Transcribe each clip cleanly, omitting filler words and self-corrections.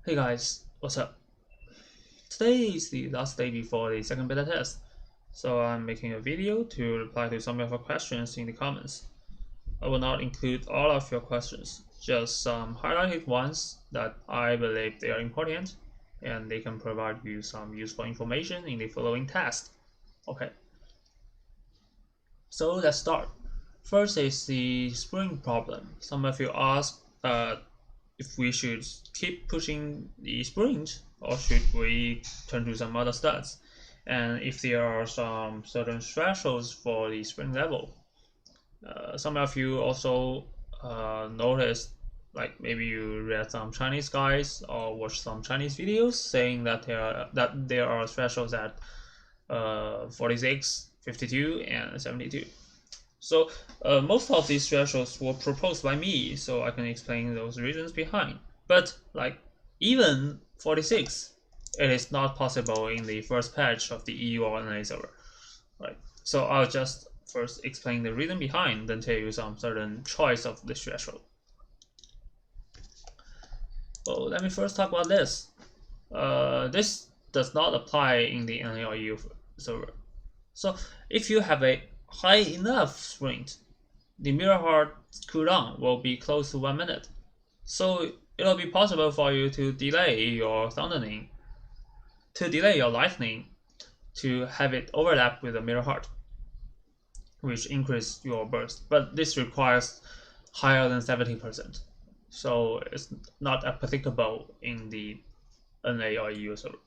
Hey guys, what's up? Today is the last day before the second beta test, so I'm making a video to reply to some of your questions in the comments. I will not include all of your questions, just some highlighted ones that I believe they are important and they can provide you some useful information in the following test. Okay, so let's start. First is the spring problem. Some of you asked if we should keep pushing the sprint or should we turn to some other stats, and if there are some certain thresholds for the sprint level. Some of you also noticed, like maybe you read some Chinese guys or watched some Chinese videos saying that there are thresholds at 46, 52, and 72. So most of these thresholds were proposed by me, so I can explain those reasons behind. But like even 46, it is not possible in the first patch of the EU or NA server, right? So I'll just first explain the reason behind, then tell you some certain choice of the threshold. Well, let me first talk about this. This does not apply in the NA or EU server. So if you have a high enough sprint, the mirror heart cooldown will be close to 1 minute. So it'll be possible for you to delay your thundering, to delay your lightning, to have it overlap with the mirror heart, which increase your burst. But this requires higher than 70%. So it's not applicable in the NA or EU server.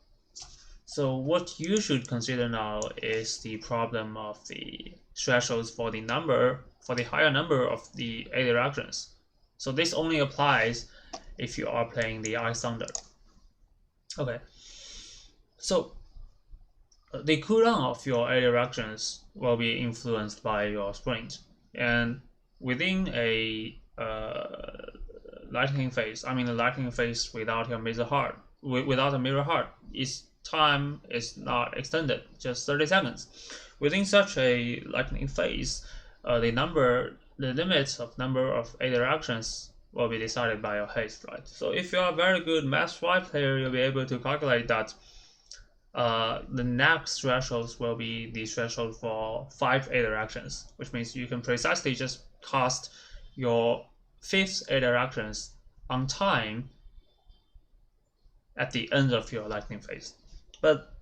So what you should consider now is the problem of the thresholds for the higher number of the A directions. So this only applies if you are playing the Ice Thunder. Okay, so the cooldown of your A directions will be influenced by your sprint, and within a lightning phase, the lightning phase without your without a mirror heart, its time is not extended, just 30 seconds. Within such a lightning phase, the limits of number of A directions will be decided by your haste, right? So if you are a very good Math 5 player, you'll be able to calculate that the next thresholds will be the threshold for 5 A directions, which means you can precisely just cast your 5th A directions on time at the end of your lightning phase. But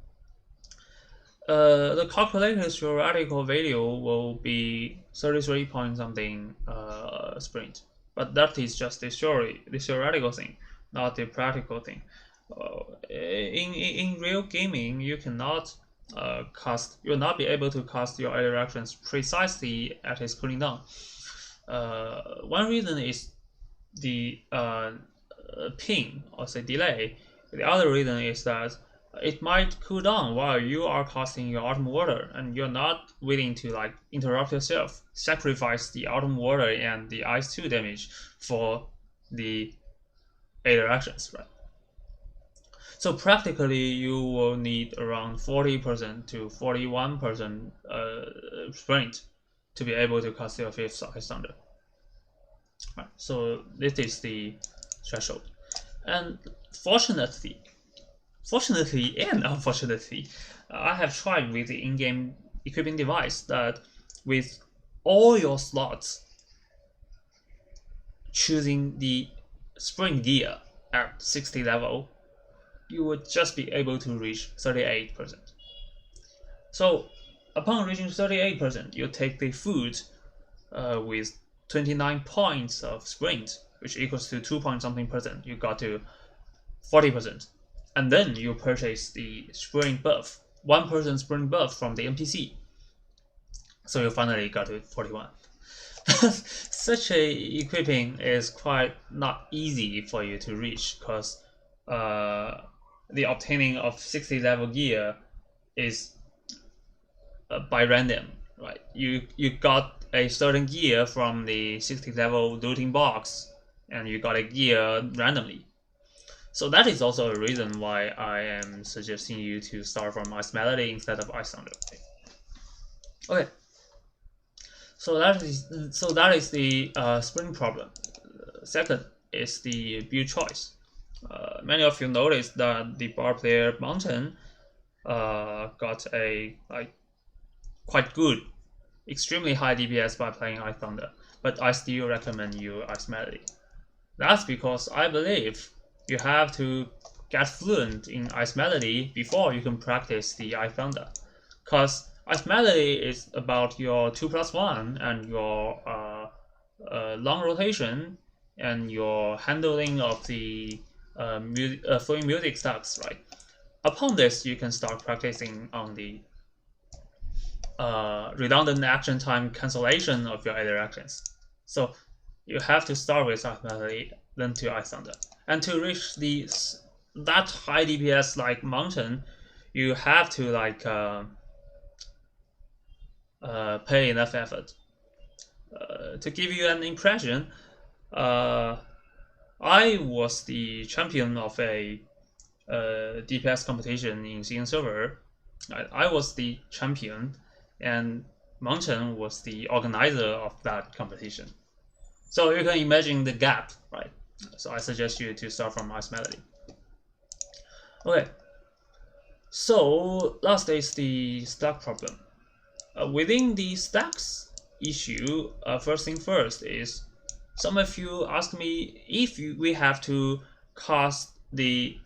the calculator's theoretical value will be 33 point something sprint, but that is just the theoretical thing, not the practical thing. In real gaming, you cannot you'll not be able to cast your A directions precisely at its cooling down. One reason is the ping, or say delay. The other reason is that it might cool down while you are casting your autumn water, and you're not willing to like interrupt yourself, sacrifice the autumn water and the ice 2 damage for the A directions, right? So practically you will need around 40% to 41% sprint to be able to cast your 5th Ice Thunder. Right, so this is the threshold. And fortunately and unfortunately, I have tried with the in-game equipping device that with all your slots choosing the spring gear at 60 level, you would just be able to reach 38%. So upon reaching 38%, you take the food with 29 points of sprint, which equals to 2 point something percent. You got to 40%. And then you purchase the sprint buff, 1% sprint buff from the NPC. So you finally got to 41. Such a equipping is quite not easy for you to reach, because the obtaining of 60 level gear is by random, right? You got a certain gear from the 60 level looting box, and you got a gear randomly. So that is also a reason why I am suggesting you to start from Ice Melody instead of Ice Thunder. Okay. So that is the spring problem. Second is the build choice. Many of you noticed that the bar player Mountain got a quite good, extremely high DPS by playing Ice Thunder, but I still recommend you Ice Melody. That's because I believe you have to get fluent in Ice Melody before you can practice the Ice Thunder. Because Ice Melody is about your 2+1 and your long rotation and your handling of the flowing music stacks, right? Upon this, you can start practicing on the redundant action time cancellation of your other actions. So you have to start with Ice Melody, then to Ice Thunder. And to reach that high DPS like Mountain, you have to pay enough effort. To give you an impression, I was the champion of a DPS competition in Xing server. I was the champion, and Mountain was the organizer of that competition. So you can imagine the gap, right? So I suggest you to start from Ice Melody. Okay. So last is the stack problem. Within the stacks issue, first thing first is some of you ask me if we have to cast the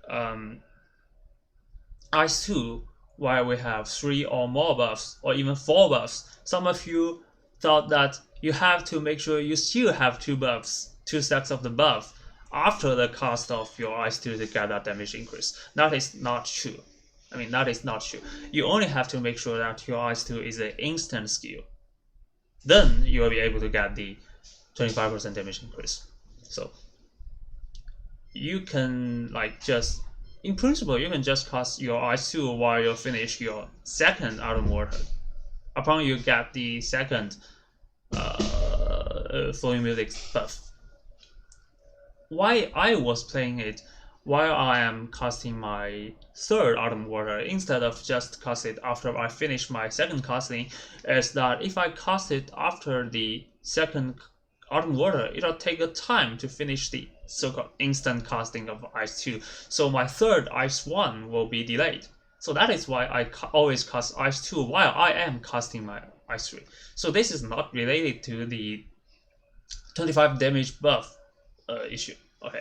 Ice 2 while we have 3 or more buffs or even 4 buffs. Some of you thought that you have to make sure you still have 2 buffs, 2 stacks of the buff after the cast of your Ice 2 to get that damage increase. That is not true. That is not true. You only have to make sure that your Ice 2 is an instant skill. Then you will be able to get the 25% damage increase. So you can in principle, you can just cast your Ice 2 while you finish your second Autumn Water. Upon you get the second flowing music buff. Why I was playing it while I am casting my third Autumn Water instead of just cast it after I finish my second casting is that if I cast it after the second Autumn Water, it'll take a time to finish the so-called instant casting of Ice 2. So my third Ice 1 will be delayed. So that is why I always cast Ice 2 while I am casting my Ice 3. So this is not related to the 25 damage buff issue. Okay.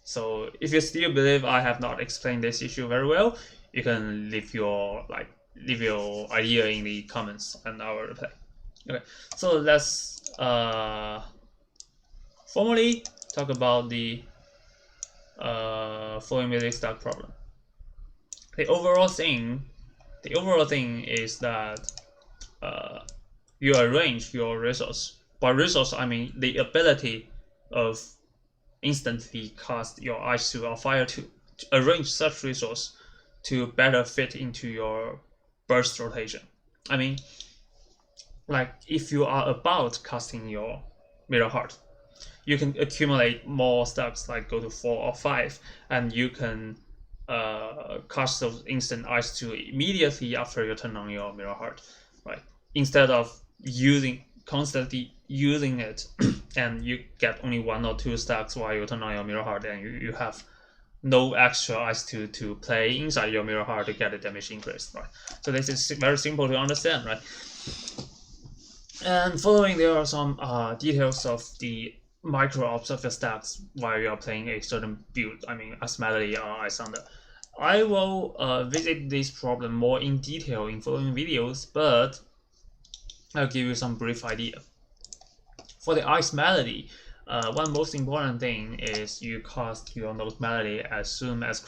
So if you still believe I have not explained this issue very well, you can leave your idea in the comments and I will reply. Okay, so let's formally talk about the flowing music stack problem. The overall thing is that you arrange your resource. By resource, I mean the ability of instantly cast your Ice 2 or Fire 2 to arrange such resource to better fit into your burst rotation. If you are about casting your Mirror Heart, you can accumulate more stacks, like go to 4 or 5, and you can cast those instant Ice 2 immediately after you turn on your Mirror Heart, right? Instead of constantly using it and you get only 1 or 2 stacks while you turn on your Mirror Heart and you have no extra Ice 2 to play inside your Mirror Heart to get a damage increase, right? So this is very simple to understand, right? And following, there are some details of the micro ops of your stacks while you are playing a certain build, Ice Melody or Ice Thunder. I will visit this problem more in detail in following videos, but I'll give you some brief idea. For the Ice Melody, one most important thing is you cast your Note Melody as soon as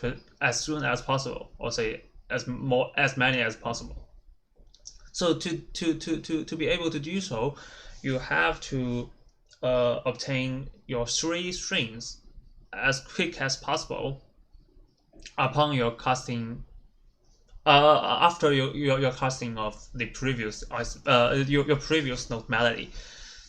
possible, or say as many as possible. So to be able to do so, you have to obtain your 3 strings as quick as possible upon your casting. After your casting of the previous your previous Note Melody.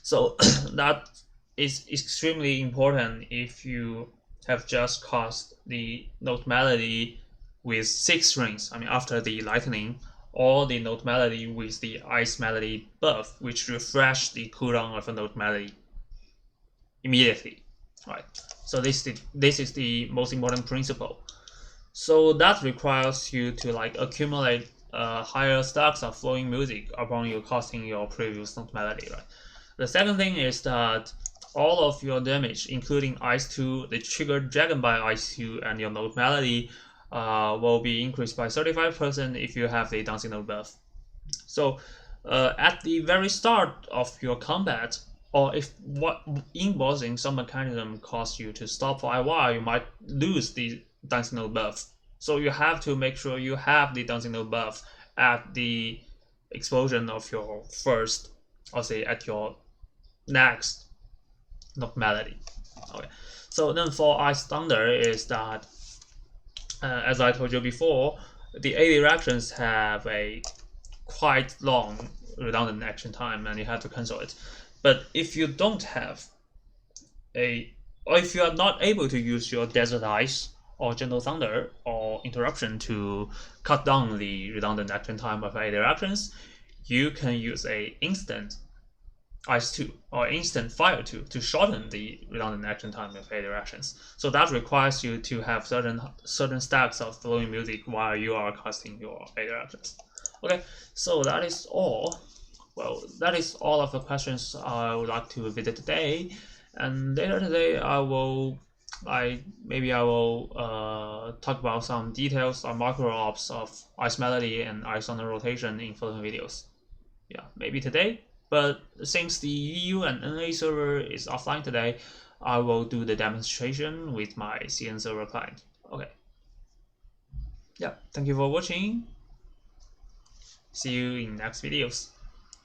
So that is extremely important if you have just cast the Note Melody with 6 strings, after the lightning, or the Note Melody with the Ice Melody buff, which refresh the cooldown of a Note Melody immediately, right? So this is the most important principle. So that requires you to like accumulate higher stacks of flowing music upon you casting your previous note melody, right? The second thing is that all of your damage, including Ice 2, the triggered Dragon by Ice 2, and your note melody will be increased by 35% if you have the dancing note buff. So at the very start of your combat, or if in bossing some mechanism cause you to stop for a while, you might lose the dancing note buff. So you have to make sure you have the dancing note buff at the explosion of your first, or say at your next note melody. Okay. So then for Ice Thunder is that, as I told you before, the AD reactions have a quite long redundant action time, and you have to cancel it. But if you don't have or if you are not able to use your Desert Ice or Gentle Thunder or Interruption to cut down the redundant action time of AD reactions, you can use a instant Ice 2 or instant Fire 2 to shorten the redundant action time of AD reactions. So that requires you to have certain stacks of flowing music while you are casting your AD reactions. Okay, so that is all. Well, that is all of the questions I would like to visit today. And later today, I will talk about some details on macro ops of Ice Melody and Ice Thunder rotation in following videos. Yeah, maybe today. But since the EU and NA server is offline today, I will do the demonstration with my CN server client. Okay. Yeah, thank you for watching. See you in next videos.